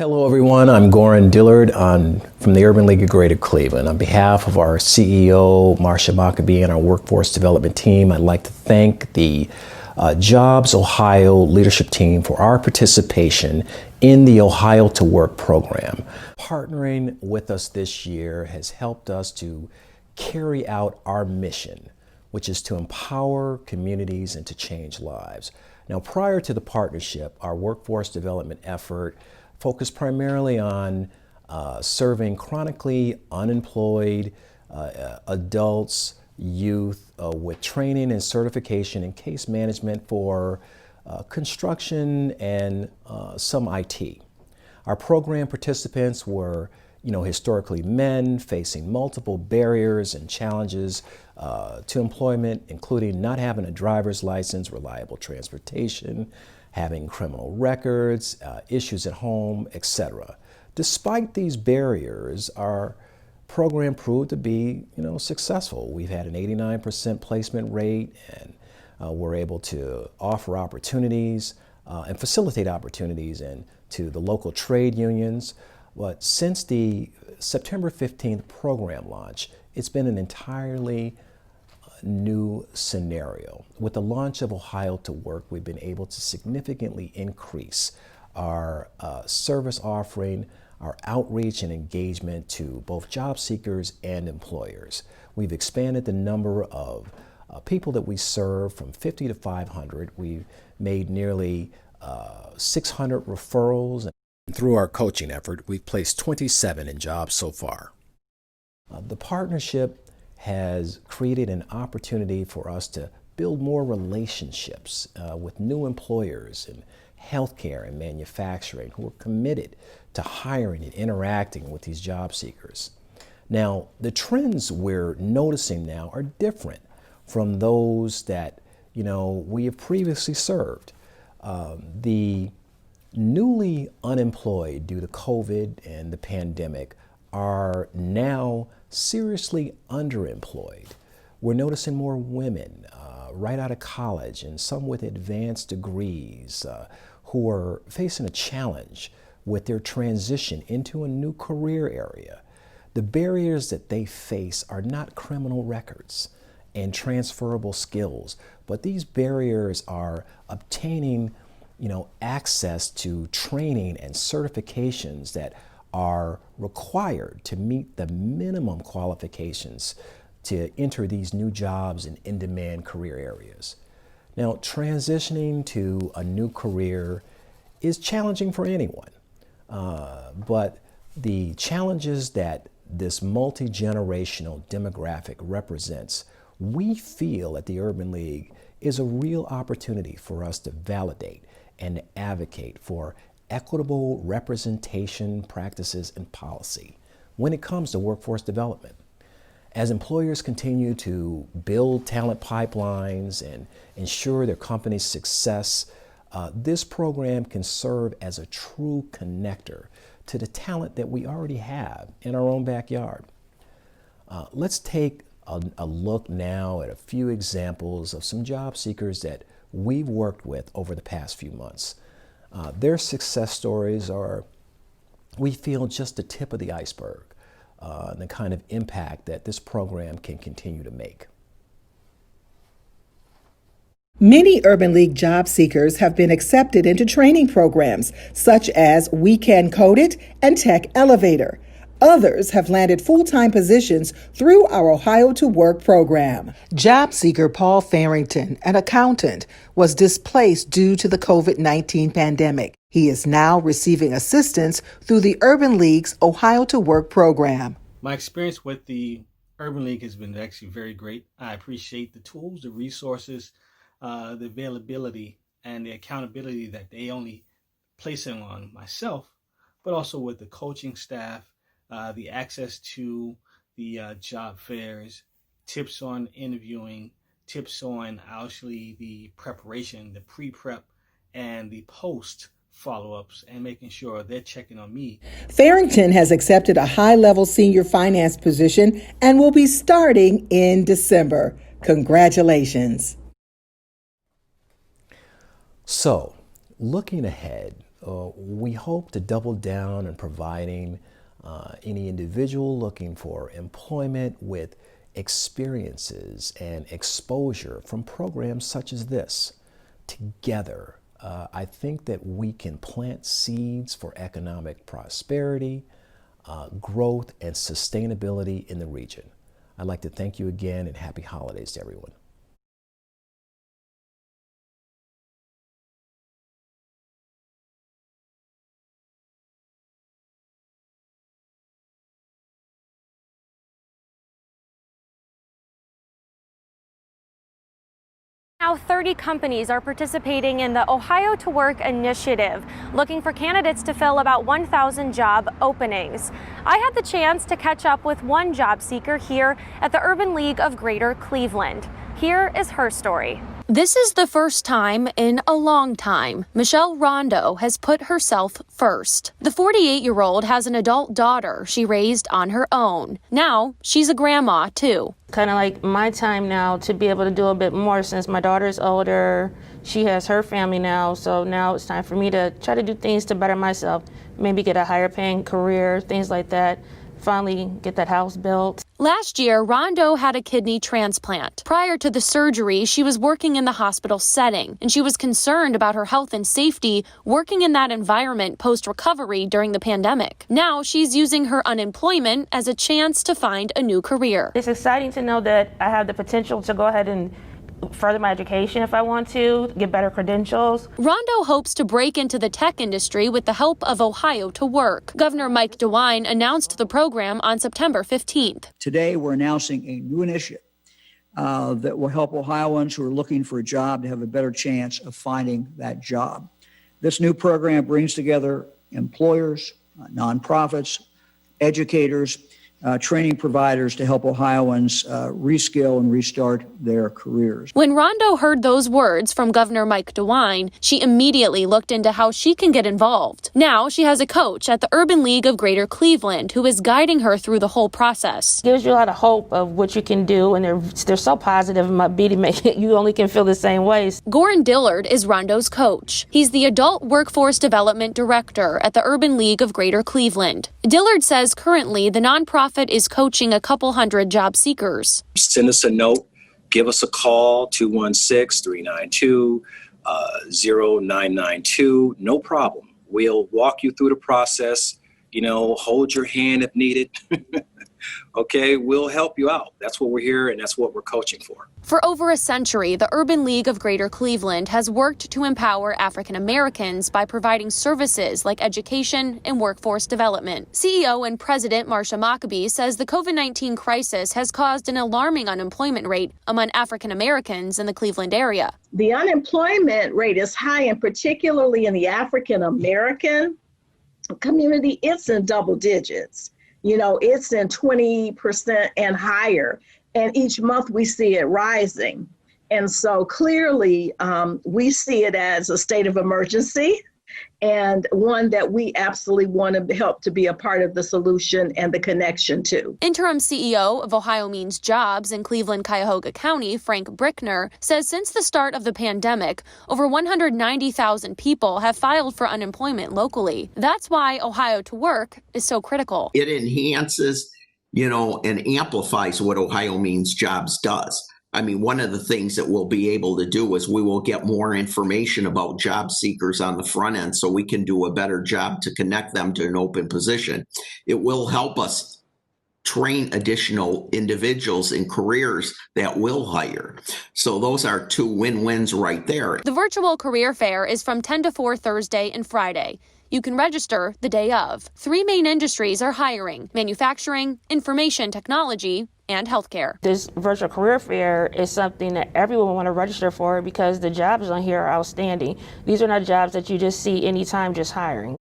Hello, everyone. I'm Goran Dillard from the Urban League of Greater Cleveland. On behalf of our CEO, Marsha Maccabee, and our workforce development team, I'd like to thank the Jobs Ohio leadership team for our participation in the Ohio to Work program. Partnering with us this year has helped us to carry out our mission, which is to empower communities and to change lives. Now, prior to the partnership, our workforce development effort focused primarily on serving chronically unemployed adults, youth with training and certification in case management for construction and some IT. Our program participants were, historically men facing multiple barriers and challenges to employment, including not having a driver's license, reliable transportation, having criminal records, issues at home, etc. Despite these barriers, our program proved to be, successful. We've had an 89% placement rate, and we're able to offer opportunities and facilitate opportunities to the local trade unions. But since the September 15th program launch, it's been an entirely new scenario. With the launch of Ohio to Work, we've been able to significantly increase our service offering, our outreach and engagement to both job seekers and employers. We've expanded the number of people that we serve from 50 to 500. We've made nearly 600 referrals. And through our coaching effort, we've placed 27 in jobs so far. The partnership has created an opportunity for us to build more relationships with new employers in healthcare and manufacturing who are committed to hiring and interacting with these job seekers. Now, the trends we're noticing now are different from those that we have previously served. The newly unemployed due to COVID and the pandemic are now seriously underemployed. We're noticing more women right out of college and some with advanced degrees who are facing a challenge with their transition into a new career area. The barriers that they face are not criminal records and transferable skills, but these barriers are obtaining access to training and certifications that are required to meet the minimum qualifications to enter these new jobs in in-demand career areas. Now, transitioning to a new career is challenging for anyone, but the challenges that this multi-generational demographic represents, we feel at the Urban League is a real opportunity for us to validate and advocate for equitable representation practices and policy when it comes to workforce development. As employers continue to build talent pipelines and ensure their company's success, this program can serve as a true connector to the talent that we already have in our own backyard. Let's take a look now at a few examples of some job seekers that we've worked with over the past few months. Their success stories are, we feel, just the tip of the iceberg, and the kind of impact that this program can continue to make. Many Urban League job seekers have been accepted into training programs such as We Can Code It and Tech Elevator. Others have landed full-time positions through our Ohio to Work program. Job seeker Paul Farrington, an accountant, was displaced due to the COVID-19 pandemic. He is now receiving assistance through the Urban League's Ohio to Work program. My experience with the Urban League has been actually very great. I appreciate the tools, the resources, the availability, and the accountability that they only place it on myself, but also with the coaching staff, the access to the job fairs, tips on interviewing, tips on actually the preparation, the pre-prep, and the post follow-ups, and making sure they're checking on me. Farrington has accepted a high-level senior finance position and will be starting in December. Congratulations. So, looking ahead, we hope to double down on providing any individual looking for employment with experiences and exposure from programs such as this. Together, I think that we can plant seeds for economic prosperity, growth, and sustainability in the region. I'd like to thank you again and happy holidays to everyone. Now 30 companies are participating in the Ohio to Work initiative, looking for candidates to fill about 1,000 job openings. I had the chance to catch up with one job seeker here at the Urban League of Greater Cleveland. Here is her story. This is the first time in a long time Michelle Rondo has put herself first. The 48-year-old has an adult daughter she raised on her own. Now she's a grandma too. Kind of like my time now to be able to do a bit more since my daughter's older. She has her family now, so now it's time for me to try to do things to better myself. Maybe get a higher paying career, things like that. Finally get that house built. Last year, Rondo had a kidney transplant. Prior to the surgery, she was working in the hospital setting, and she was concerned about her health and safety working in that environment post-recovery during the pandemic. Now she's using her unemployment as a chance to find a new career. It's exciting to know that I have the potential to go ahead and further my education if I want to, get better credentials. Rondo hopes to break into the tech industry with the help of Ohio to Work. Governor Mike DeWine announced the program on September 15th. Today, we're announcing a new initiative that will help Ohioans who are looking for a job to have a better chance of finding that job. This new program brings together employers, nonprofits, educators, training providers to help Ohioans reskill and restart their careers. When Rondo heard those words from Governor Mike DeWine, she immediately looked into how she can get involved. Now she has a coach at the Urban League of Greater Cleveland who is guiding her through the whole process. Gives you a lot of hope of what you can do, and they're so positive and upbeat, you only can feel the same ways. Goran Dillard is Rondo's coach. He's the Adult Workforce Development Director at the Urban League of Greater Cleveland. Dillard says currently the nonprofit is coaching a couple hundred job seekers. Send us a note, give us a call, 216-392-0992. No problem. We'll walk you through the process, hold your hand if needed. Okay, we'll help you out. That's what we're here and that's what we're coaching for. For over a century, the Urban League of Greater Cleveland has worked to empower African Americans by providing services like education and workforce development. CEO and President Marsha Maccabee says the COVID-19 crisis has caused an alarming unemployment rate among African Americans in the Cleveland area. The unemployment rate is high, and particularly in the African American community, it's in double digits. It's in 20% and higher. And each month we see it rising. And so clearly we see it as a state of emergency and one that we absolutely want to help to be a part of the solution and the connection to. Interim CEO of Ohio Means Jobs in Cleveland-Cuyahoga County, Frank Brickner, says since the start of the pandemic, over 190,000 people have filed for unemployment locally. That's why Ohio to Work is so critical. It enhances, and amplifies what Ohio Means Jobs does. I mean, one of the things that we'll be able to do is we will get more information about job seekers on the front end so we can do a better job to connect them to an open position. It will help us train additional individuals in careers that will hire. So those are two win-wins right there. The virtual career fair is from 10 to 4 Thursday and Friday. You can register the day of. 3 main industries are hiring: manufacturing, information technology, and healthcare. This virtual career fair is something that everyone will want to register for because the jobs on here are outstanding. These are not jobs that you just see anytime just hiring.